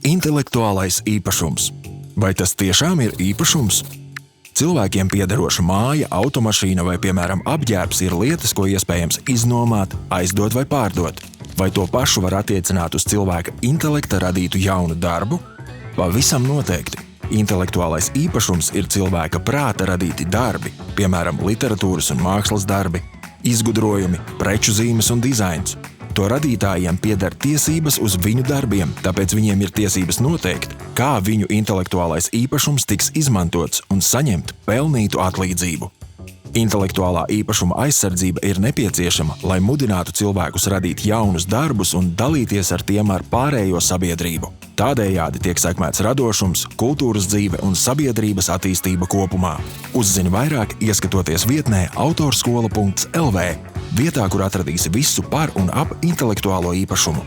Intelektuālais īpašums. Vai tas tiešām ir īpašums? Cilvēkiem piederoša māja, automašīna vai, piemēram, apģērbs ir lietas, ko iespējams iznomāt, aizdot vai pārdot. Vai to pašu var attiecināt uz cilvēka intelekta radītu jaunu darbu? Pavisam noteikti. Intelektuālais īpašums ir cilvēka prāta radīti darbi, piemēram, literatūras un mākslas darbi, izgudrojumi, preču zīmes un dizains. To radītājiem pieder tiesības uz viņu darbiem, tāpēc viņiem ir tiesības noteikt, kā viņu intelektuālais īpašums tiks izmantots un saņemt pelnītu atlīdzību. Intelektuālā īpašuma aizsardzība ir nepieciešama, lai mudinātu cilvēkus radīt jaunus darbus un dalīties ar tiem ar pārējo sabiedrību. Tādējādi tiek sekmēts radošums, kultūras dzīve un sabiedrības attīstība kopumā. Uzzini vairāk, ieskatoties vietnē autorskola.lv, vietā, kur atradīsi visu par un ap intelektuālo īpašumu.